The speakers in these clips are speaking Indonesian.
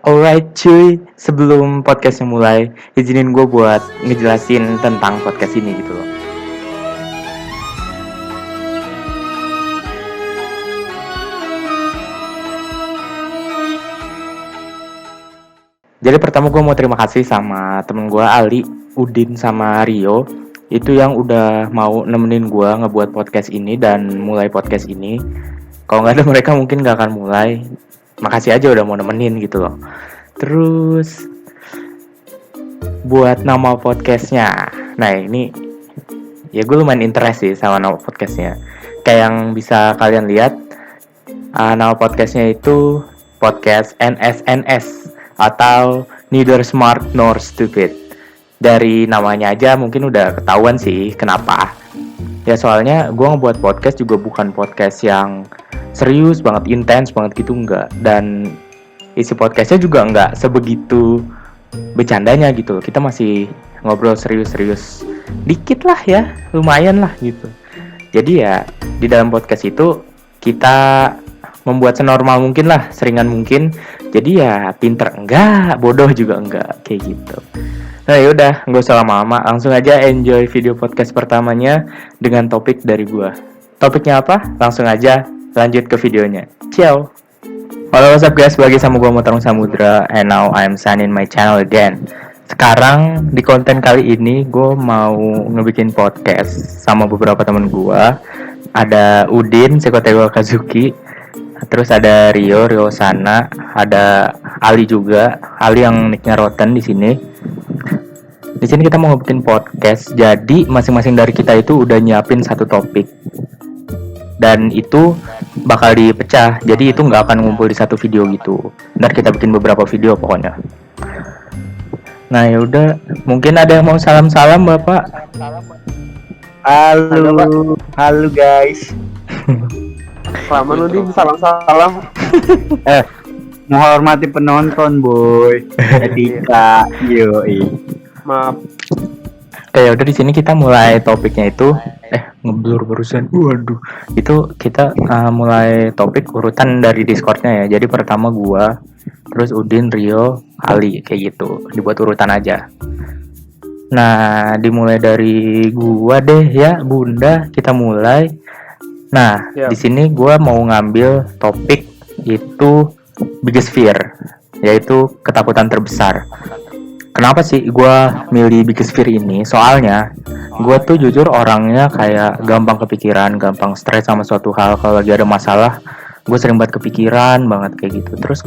Alright cuy, sebelum podcastnya mulai, izinin gue buat ngejelasin tentang podcast ini gitu loh. Jadi pertama gue mau terima kasih sama temen gue Ali, Udin sama Rio. Itu yang udah mau nemenin gue ngebuat podcast ini dan mulai podcast ini. Kalau nggak ada mereka mungkin nggak akan mulai. Makasih aja udah mau nemenin gitu loh. Terus buat nama podcastnya, nah ini ya gue lumayan interest sih sama nama podcastnya. Kayak yang bisa kalian lihat, nama podcastnya itu podcast NSNS atau Neither Smart Nor Stupid. Dari namanya aja mungkin udah ketahuan sih kenapa. Ya soalnya gue ngebuat podcast juga bukan podcast yang serius banget, intens banget gitu, enggak. Dan isi podcastnya juga enggak sebegitu bercandanya gitu. Kita masih ngobrol serius-serius dikit lah ya, lumayan lah gitu. Jadi ya di dalam podcast itu kita membuat senormal mungkin lah, seringan mungkin. Jadi ya pinter enggak, bodoh juga enggak, kayak gitu. Nah yaudah, nggak usah lama-lama, langsung aja enjoy video podcast pertamanya dengan topik dari gua. Topiknya apa? Langsung aja lanjut ke videonya. Ciao. Halo, what's up guys, bagi sama gua Motorong Samudra, and now I'm signing my channel again. Sekarang di konten kali ini gue mau ngebikin podcast sama beberapa teman gue. Ada Udin, Sekotewa Kazuki. Terus ada Rio Sana, ada Ali juga, Ali yang nicknya Rotten di sini. Di sini kita mau ngebikin podcast. Jadi masing-masing dari kita itu udah nyiapin satu topik. Dan itu bakal dipecah. Jadi itu nggak akan ngumpul di satu video gitu. Ntar kita bikin beberapa video pokoknya. Nah yaudah, mungkin ada yang mau salam-salam Bapak. Halo guys. Lama lu nih salam-salam. Menghormati penonton boy. Etika, yoi. Maaf. Oke, udah di sini kita mulai topiknya itu ngeblur barusan. Waduh. Itu kita mulai topik urutan dari Discordnya ya. Jadi pertama gua, terus Udin, Rio, Ali kayak gitu. Dibuat urutan aja. Nah, dimulai dari gua deh ya, Bunda. Kita mulai. Nah, di sini gua mau ngambil topik itu biggest fear, yaitu ketakutan terbesar. Kenapa sih gue milih biggest fear ini? Soalnya gue tuh jujur orangnya kayak gampang kepikiran, gampang stres sama suatu hal. Kalau lagi ada masalah, gue sering banget kepikiran banget kayak gitu. Terus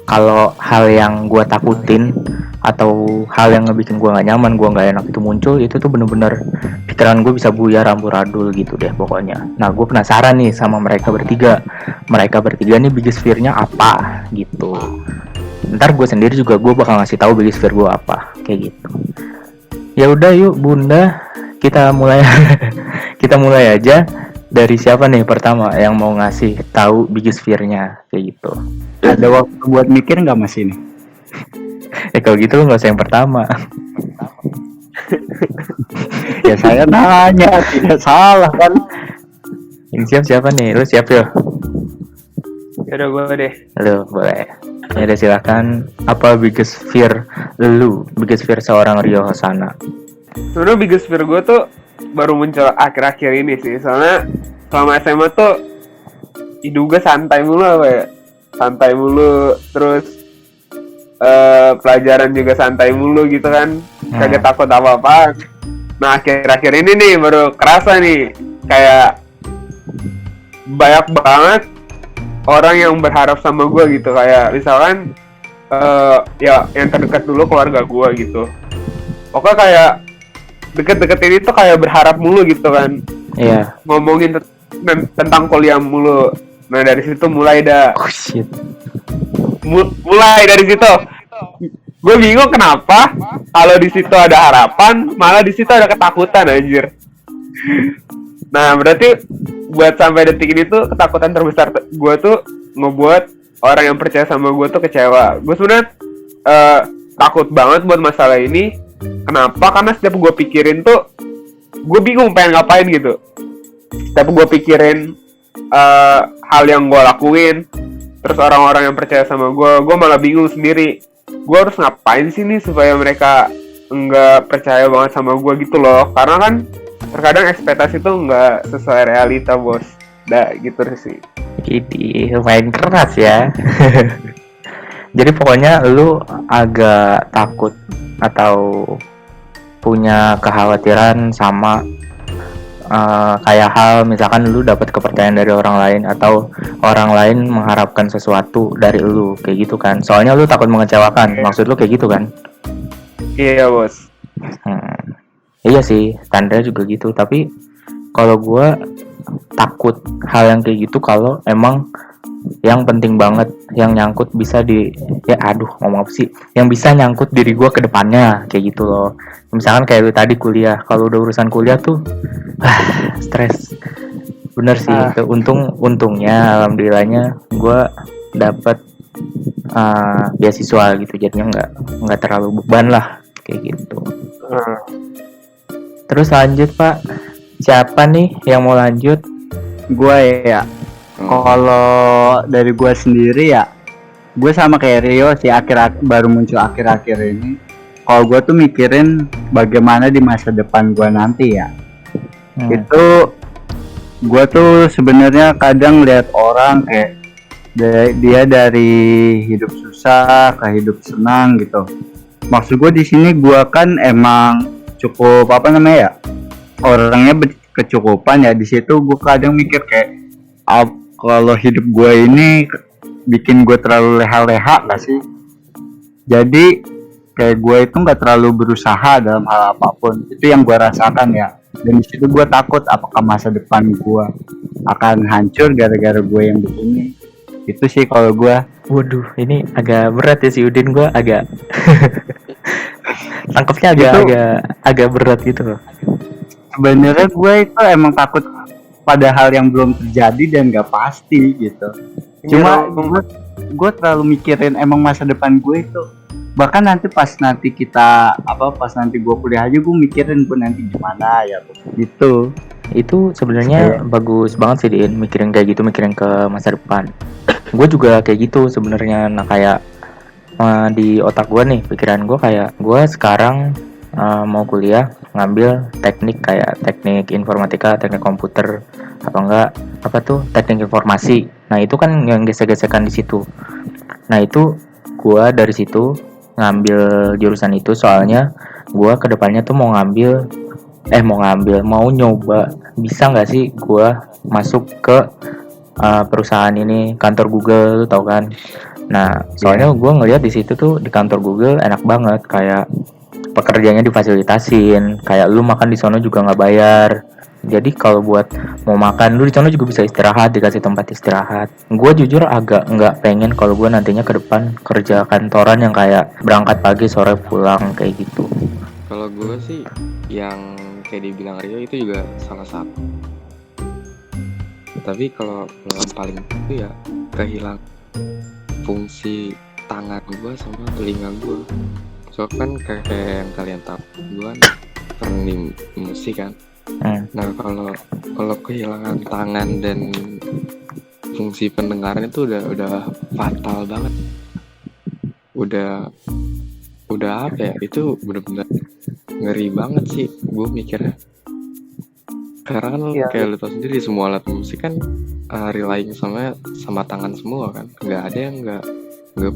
kalau hal yang gue takutin atau hal yang ngebikin gue gak nyaman, gue gak enak itu muncul, itu tuh bener-bener pikiran gue bisa buyar amburadul gitu deh pokoknya. Nah gue penasaran nih sama mereka bertiga. Mereka bertiga nih biggest fear-nya apa gitu. Ntar gue sendiri juga gue bakal ngasih tahu biggest fear gue apa kayak gitu. Ya udah yuk Bunda, kita mulai kita mulai aja. Dari siapa nih pertama yang mau ngasih tahu biggest fear-nya kayak gitu? Ada waktu buat mikir nggak mas ini? Kalau gitu lu nggak usah yang pertama. Ya saya nanya, tidak salah kan? Yang siap siapa nih? Lu siap yo? Ya udah gue deh. Lu boleh. Ya udah silakan. Apa biggest fear lu? Biggest fear seorang Rio Hosana? Sebenarnya biggest fear gue tuh baru muncul akhir-akhir ini sih. Soalnya selama SMA tuh hidup gue santai mulu apa ya? Santai mulu. Terus pelajaran juga santai mulu gitu kan. Kagak takut apa-apa. Nah akhir-akhir ini nih baru kerasa nih kayak banyak banget orang yang berharap sama gue gitu. Kayak misalkan ya yang terdekat dulu keluarga gue gitu. Pokoknya kayak deket-deket ini tuh kayak berharap mulu gitu kan. Iya. Ngomongin tentang kuliah mulu. Nah dari situ mulai dah. Oh shit. Mulai dari situ. Gue bingung kenapa kalau di situ ada harapan, malah di situ ada ketakutan anjir. Nah berarti buat sampai detik ini tuh ketakutan terbesar gue tuh ngebuat orang yang percaya sama gue tuh kecewa. Gue sebenarnya takut banget buat masalah ini. Kenapa? Karena setiap gue pikirin tuh gue bingung pengen ngapain gitu. Setiap gue pikirin hal yang gue lakuin, terus orang-orang yang percaya sama gue malah bingung sendiri. Gue harus ngapain sih nih supaya mereka nggak percaya banget sama gue gitu loh. Karena kan terkadang ekspektasi tuh nggak sesuai realita, bos. Dah gitu sih. Ini main keras ya. Jadi pokoknya lu agak takut atau punya kekhawatiran sama kayak hal misalkan lu dapat kepercayaan dari orang lain atau orang lain mengharapkan sesuatu dari lu kayak gitu kan. Soalnya lu takut mengecewakan. Maksud lu kayak gitu kan? Iya, bos. Iya sih, standar juga gitu. Tapi kalau gua takut hal yang kayak gitu kalau emang yang penting banget, yang nyangkut bisa ngomong apa sih, yang bisa nyangkut diri gue ke depannya kayak gitu loh. Misalkan kayak lu tadi kuliah, kalau udah urusan kuliah tuh stres bener sih. Untungnya alhamdulillahnya gue dapet beasiswa gitu, jadinya nggak terlalu beban lah kayak gitu. Terus lanjut Pak, siapa nih yang mau lanjut? Gue ya. Kalau dari gue sendiri ya, gue sama kayak Rio sih, baru muncul akhir-akhir ini. Kalau gue tuh mikirin bagaimana di masa depan gue nanti ya. Itu gue tuh sebenarnya kadang lihat orang kayak dia dari hidup susah ke hidup senang gitu. Maksud gue di sini gue kan emang cukup orangnya berkecukupan ya. Di situ gue kadang mikir kayak kalau hidup gue ini bikin gue terlalu leha-leha gak sih? Jadi kayak gue itu gak terlalu berusaha dalam hal apapun. Itu yang gue rasakan ya. Dan disitu gue takut apakah masa depan gue akan hancur gara-gara gue yang begini. Itu sih kalau gue. Waduh, ini agak berat ya si Udin, gue agak tangkapnya agak berat gitu loh. Sebenarnya gue itu emang takut pada hal yang belum terjadi dan gak pasti gitu. Cuma gue terlalu mikirin emang masa depan gue itu. Bahkan nanti pas nanti gue kuliah aja gue mikirin gue nanti gimana ya gitu. Itu sebenarnya bagus banget sih Din, mikirin kayak gitu, mikirin ke masa depan. Gue juga kayak gitu sebenarnya. Nah kayak di otak gue nih, pikiran gue kayak gue sekarang mau kuliah ngambil teknik kayak teknik informatika, teknik komputer atau enggak teknik informasi. Nah itu kan yang gesek-gesekan di situ. Nah itu gue dari situ ngambil jurusan itu soalnya gue kedepannya tuh mau nyoba bisa nggak sih gue masuk ke perusahaan ini, kantor Google, lu tau kan. Nah soalnya gue ngeliat di situ tuh di kantor Google enak banget, kayak pekerjaannya difasilitasin, kayak lu makan di sono juga nggak bayar. Jadi kalau buat mau makan lu di sono juga bisa istirahat, dikasih tempat istirahat. Gue jujur agak nggak pengen kalau gue nantinya ke depan kerja kantoran yang kayak berangkat pagi sore pulang kayak gitu. Kalau gue sih yang kayak dibilang Rio itu juga salah satu. Tapi kalau yang paling itu ya kehilangan fungsi tangan gue sama telinga gue. Soalnya kan kayak yang kalian tahu, gue kan pernah di musik kan. Nah kalau kehilangan tangan dan fungsi pendengaran itu udah fatal banget. Udah apa ya? Itu bener-bener ngeri banget sih gue mikirnya. Karena kan kayak lu tau sendiri, semua alat musik kan relying sama tangan semua kan. Nggak ada yang nggak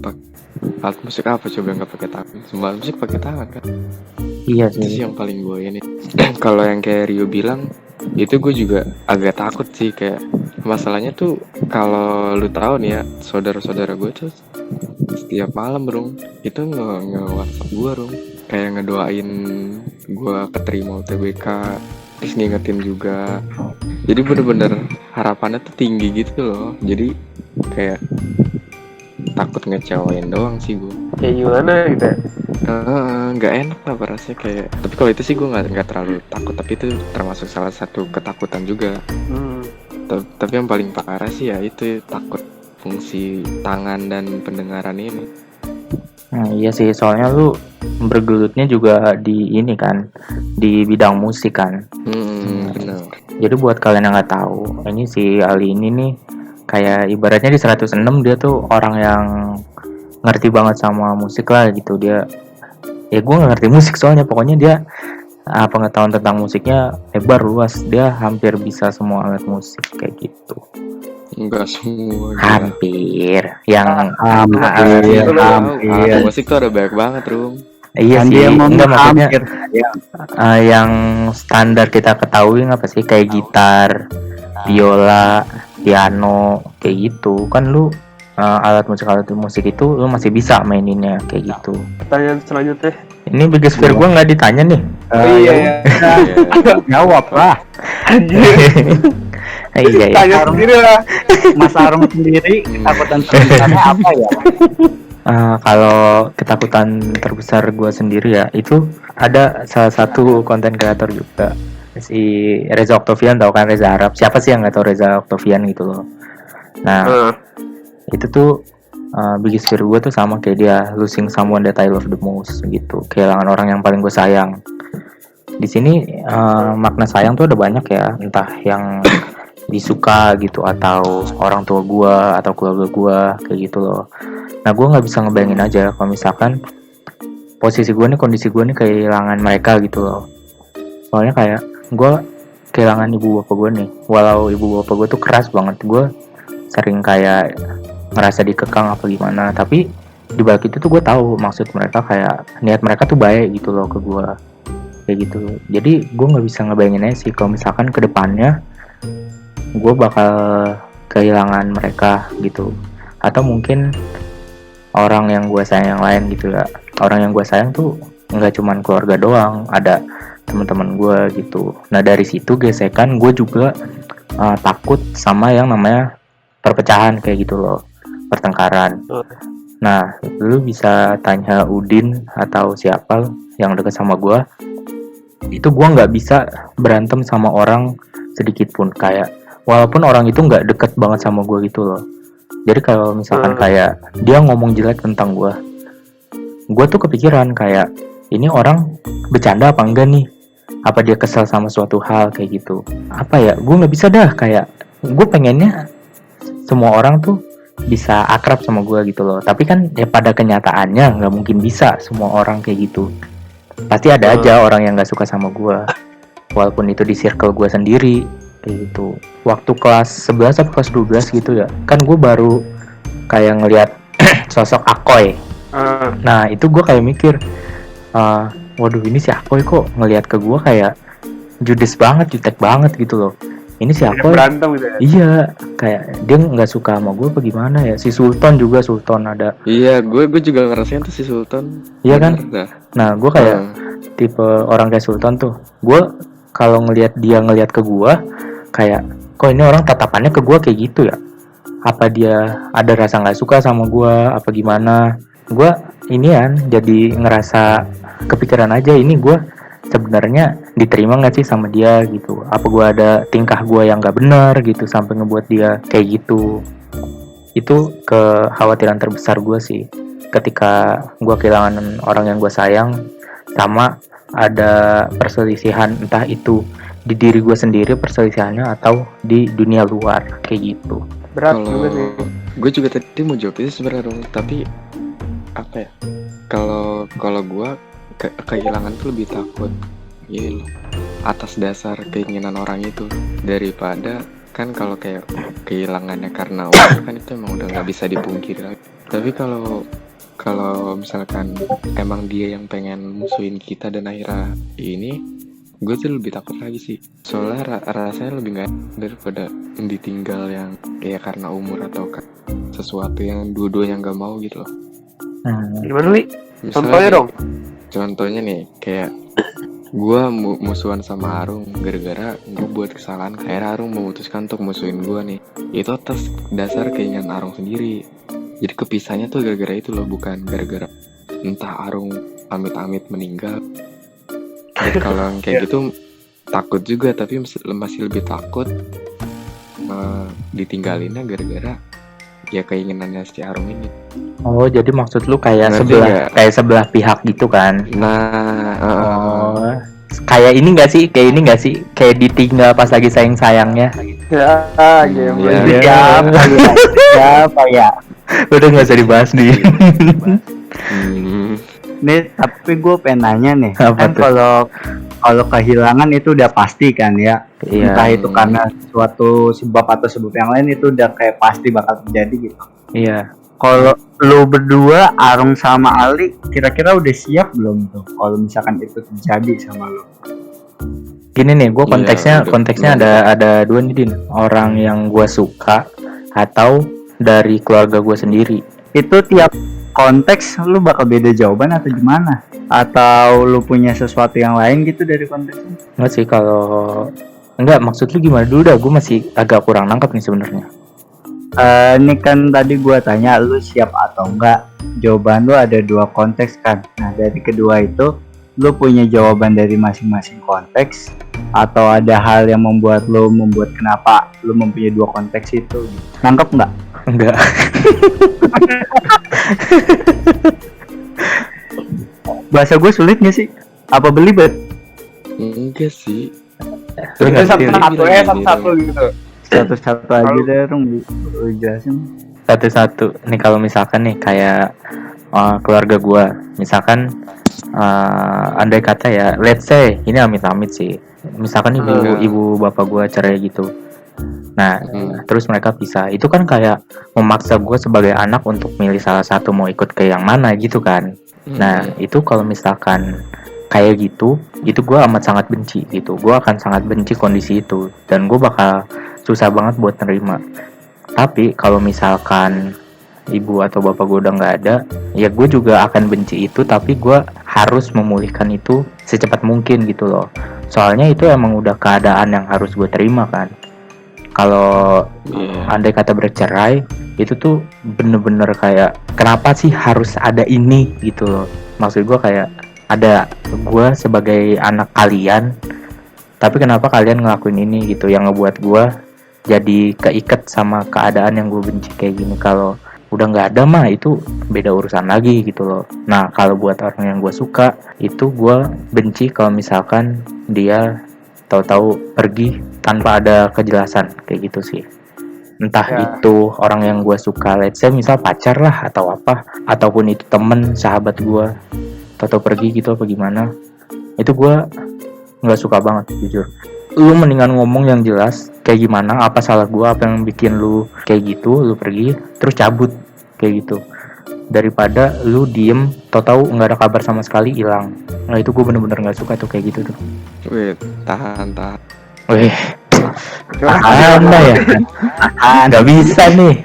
pakai alat musik. Apa coba nggak pakai tangan? Semua alat musik pakai tangan kan. Iya sih. Itu sih yang paling gue ini. Kalau yang kayak Rio bilang, itu gue juga agak takut sih. Kayak masalahnya tuh kalau lu tahu nih ya, saudara-saudara gue tuh setiap malam Rung itu nge-WhatsApp gue Rung, kayak ngedoain gue keterima UTBK, terus ngingetin juga. Jadi bener-bener harapannya tuh tinggi gitu loh. Jadi kayak takut ngecewain doang sih gue. Kayak gimana gitu ya? Nggak enak lah rasanya kayak. Tapi kalau itu sih gue nggak terlalu takut, tapi itu termasuk salah satu ketakutan juga. Tapi yang paling parah sih ya itu takut fungsi tangan dan pendengaran ini. Nah, iya sih, soalnya lu bergelutnya juga di ini kan, di bidang musik kan. Benar. Jadi buat kalian yang nggak tahu, ini si Ali ini nih kayak ibaratnya di 106 dia tuh orang yang ngerti banget sama musik lah gitu. Dia ya gue nggak ngerti musik soalnya, pokoknya dia pengetahuan tentang musiknya lebar luas, dia hampir bisa semua alat musik kayak gitu. Enggak semua. Hampir yang Hampir. Musik tuh ada banyak banget, Rum. iya Kan sih, dia ngomong enggak maksudnya hampir. Ya, yang standar kita ketahui apa sih, kayak gitar, biola, piano kayak gitu kan. Lu alat musik itu lu masih bisa maininnya kayak gitu. Pertanyaan selanjutnya. Ini Biggest Fear gue nggak ditanya nih. Iya. jawab lah. Anjir. Iya ya. Tanya sendiri lah. Mas Arung sendiri ketakutan terbesarnya apa ya? Kalau ketakutan terbesar gue sendiri ya, itu ada salah satu konten kreator juga, si Reza Octavian. Tau kan Reza Arab? Siapa sih yang nggak tahu Reza Octavian gitu loh. Nah itu tuh biggest fear gue tuh sama kayak dia, losing someone that I love the most gitu, kehilangan orang yang paling gue sayang. Di sini makna sayang tuh ada banyak ya, entah yang disuka gitu atau orang tua gue atau keluarga gue kayak gitu loh. Nah gue nggak bisa ngebayangin aja kalau misalkan posisi gue nih, kondisi gue nih kehilangan mereka gitu loh. Soalnya kayak gue kehilangan ibu bapak gue nih, walau ibu bapak gue tuh keras banget, gue sering kayak ngerasa dikekang apa gimana, tapi di balik itu tuh gue tahu maksud mereka, kayak niat mereka tuh baik gitu loh ke gue kayak gitu. Jadi gue nggak bisa ngebayangin aja sih kalau misalkan kedepannya gue bakal kehilangan mereka gitu, atau mungkin orang yang gue sayang yang lain gitu ya. Orang yang gue sayang tuh nggak cuman keluarga doang, ada teman-teman gue gitu. Nah dari situ gesekan gue juga takut sama yang namanya perpecahan kayak gitu loh, pertengkaran. Nah lu bisa tanya Udin atau siapa yang deket sama gue, itu gue nggak bisa berantem sama orang sedikit pun, kayak walaupun orang itu nggak deket banget sama gue gitu loh. Jadi kalau misalkan kayak dia ngomong jelek tentang gue tuh kepikiran kayak, ini orang bercanda apa enggak nih, apa dia kesal sama suatu hal kayak gitu, apa ya, gue nggak bisa dah. Kayak gue pengennya semua orang tuh bisa akrab sama gue gitu loh, tapi kan ya pada kenyataannya nggak mungkin bisa semua orang kayak gitu. Pasti ada aja orang yang nggak suka sama gue, walaupun itu di circle gue sendiri kayak gitu. Waktu kelas 11 atau kelas 12 gitu ya, kan gue baru kayak ngelihat sosok Akoy. Nah itu gue kayak mikir, waduh ini si Akoy kok ngelihat ke gue kayak judes banget, jutek banget gitu loh. Ini si Akoy berantem gitu ya. Iya, kayak dia nggak suka sama gue apa gimana ya. Si Sultan juga, Sultan ada. Iya, gue juga ngerasain tuh si Sultan. Iya kan? Nah gue kayak tipe orang kayak Sultan tuh, gue kalau ngelihat dia ngelihat ke gue kayak, kok ini orang tatapannya ke gue kayak gitu ya, apa dia ada rasa nggak suka sama gue apa gimana. Gue inian jadi ngerasa kepikiran aja, ini gue sebenarnya diterima nggak sih sama dia gitu, apa gue ada tingkah gue yang nggak benar gitu sampai ngebuat dia kayak gitu. Itu kekhawatiran terbesar gue sih ketika gue kehilangan orang yang gue sayang, sama ada perselisihan, entah itu di diri gue sendiri perselisihannya atau di dunia luar kayak gitu. Berat juga sih. Gue juga tadi mau jawab itu sebenarnya, tapi apa ya, kalau gue kehilangan tuh lebih takut gitu atas dasar keinginan orang itu, daripada kan kalau kayak kehilangannya karena uang kan itu emang udah nggak bisa dipungkiri lagi. Tapi kalau misalkan emang dia yang pengen musuhin kita dan akhirnya ini, gue tuh lebih takut lagi sih. Soalnya rasanya lebih nggak daripada ditinggal yang ya karena umur atau sesuatu yang dua-duanya nggak mau gitu loh. Gimana Li? Contohnya dong. Contohnya nih kayak gue musuhan sama Arung gara-gara gue buat kesalahan, akhirnya Arung memutuskan untuk musuhin gue nih. Itu atas dasar keinginan Arung sendiri. Jadi kepisahnya tuh gara-gara itu loh, bukan gara-gara entah Arung amit-amit meninggal. Dan kalau kayak gitu takut juga, tapi masih lebih takut ditinggalinnya gara-gara ya keinginannya si Arung ini. Oh, jadi maksud lu kayak Ngerti sebelah pihak gitu kan? Nah, kayak ini nggak sih? Kayak ditinggal pas lagi sayang-sayangnya. Ya, game Ya. siapa ya? Udah nggak usah dibahas nih. Nih, tapi gue pengen nanya nih. Apa Kan tuh? kalau kehilangan itu udah pasti kan ya. Iya. Entah itu karena suatu sebab atau sebab yang lain itu udah kayak pasti bakal terjadi gitu. Iya. Kalau lu berdua, Arung sama Ali, kira-kira udah siap belum tuh? Kalau misalkan itu terjadi sama lu? Gini nih, gue Iya, konteksnya udah. ada dua nih Din. Orang yang gue suka atau dari keluarga gue sendiri. Itu tiap konteks lu bakal beda jawaban atau gimana? Atau lu punya sesuatu yang lain gitu dari konteksnya? Enggak sih kalau enggak, maksud lu gimana dulu dah? Gue masih agak kurang nangkep nih sebenarnya. Ini kan tadi gua tanya lu siap atau enggak. Jawaban lu ada dua konteks kan. Nah, dari kedua itu lu punya jawaban dari masing-masing konteks atau ada hal yang membuat kenapa lu mempunyai dua konteks itu? Nangkep enggak? Enggak. Bahasa gue sulit nggak sih? Apa belibet? Enggak sih. Lu nggak sih? Satu gitu. Satu-satu aja deh, Rung. Lu jelasin. Satu-satu. Nih kalau misalkan nih kayak keluarga gue, misalkan andai kata ya, let's say ini amit-amit sih. Misalkan ibu bapak gue cerai gitu. Nah, terus mereka pisah. Itu kan kayak memaksa gue sebagai anak untuk milih salah satu mau ikut ke yang mana gitu kan. Nah, itu kalau misalkan kayak gitu, itu gue amat sangat benci gitu. Gue akan sangat benci kondisi itu dan gue bakal susah banget buat nerima. Tapi kalau misalkan ibu atau bapak gue udah nggak ada, ya gue juga akan benci itu. Tapi gue harus memulihkan itu secepat mungkin gitu loh. Soalnya itu emang udah keadaan yang harus gue terima kan. Kalau andai kata bercerai, itu tuh bener-bener kayak kenapa sih harus ada ini gitu loh. Maksud gue kayak ada gue sebagai anak kalian, tapi kenapa kalian ngelakuin ini gitu, yang ngebuat gue jadi keikat sama keadaan yang gue benci kayak gini. Kalau udah nggak ada mah itu beda urusan lagi gitu loh. Nah kalau buat orang yang gue suka, itu gue benci kalau misalkan dia tahu-tahu pergi tanpa ada kejelasan kayak gitu sih. Entah itu orang yang gue suka, let's say misal pacar lah atau apa, ataupun itu temen, sahabat gue, tahu-tahu pergi gitu apa gimana, itu gue nggak suka banget jujur. Lu mendingan ngomong yang jelas kayak gimana, apa salah gue, apa yang bikin lu kayak gitu, lu pergi terus cabut kayak gitu, daripada lu diem tahu-tahu nggak ada kabar sama sekali, hilang. Nah itu gue bener-bener nggak suka tuh kayak gitu tuh. Wait, tahan. Wih, mana ya? Nggak bisa nih.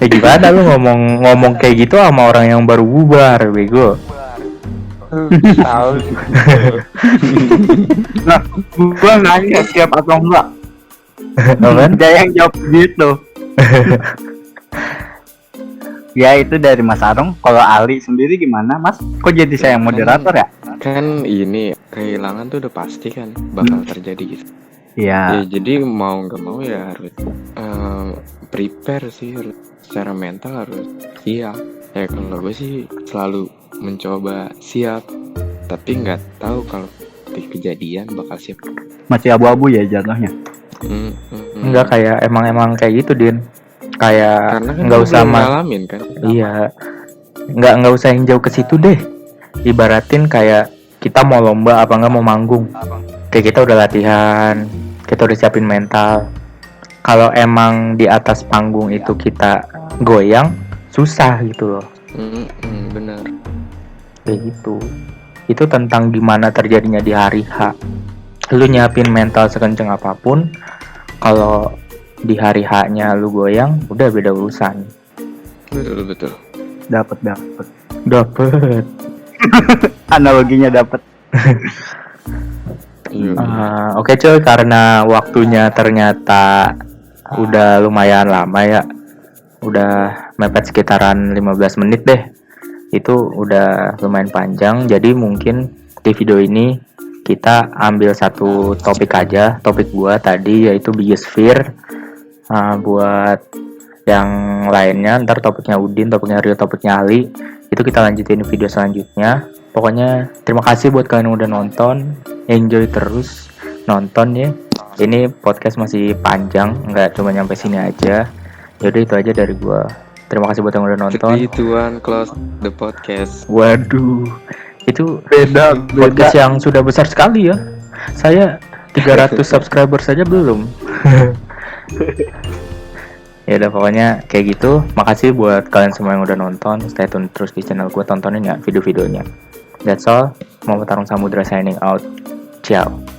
Ya gimana lu ngomong kayak gitu sama orang yang baru bubar, bego. Tahu. Nah, gua nanya siap atau enggak. Apaan? Ada yang jawab gitu. Ya itu dari Mas Arung. Kalau Ali sendiri gimana, Mas? Kok jadi saya yang moderator ya? Kan ini kehilangan tuh udah pasti kan bakal terjadi gitu. Iya. Ya jadi mau nggak mau ya harus prepare sih, harus secara mental harus siap. Ya kalau gue sih selalu mencoba siap, tapi nggak tahu kalau di kejadian bakal siap. Masih abu-abu ya jatuhnya. Enggak, kayak emang kayak gitu, Din. Kayak Karena kan nggak usah ngalamin kan. Iya, nggak usah yang jauh ke situ deh. Ibaratin kayak kita mau lomba apa nggak mau manggung, kayak kita udah latihan, kita udah siapin mental. Kalau emang di atas panggung itu kita goyang, susah gitu loh. Benar. Kayak gitu. Itu tentang gimana terjadinya di hari H. Lu nyiapin mental sekenceng apapun, kalau di hari H-nya lu goyang, udah beda urusan. Betul. Dapat. Analoginya dapat. Oke cuy, karena waktunya ternyata udah lumayan lama ya. Udah mepet sekitaran 15 menit deh. Itu udah lumayan panjang. Jadi mungkin di video ini kita ambil satu topik aja. Topik gua tadi yaitu biggest fear. Buat yang lainnya ntar topiknya Udin, topiknya Rio, topiknya Ali, itu kita lanjutin video selanjutnya. Pokoknya terima kasih buat kalian yang udah nonton, enjoy terus nonton ya. Ini podcast masih panjang, nggak cuma nyampe sini aja. Yaudah itu aja dari gua. Terima kasih buat yang udah nonton. 3, 2, 1, close the podcast. Waduh, itu Beda, podcast yang sudah besar sekali ya. Saya 300 subscriber saja belum. Ya udah pokoknya kayak gitu. Makasih buat kalian semua yang udah nonton. Stay tune terus di channel gue, tontonin ya video-videonya. That's all. Muhammad Tarung Samudra signing out. Ciao.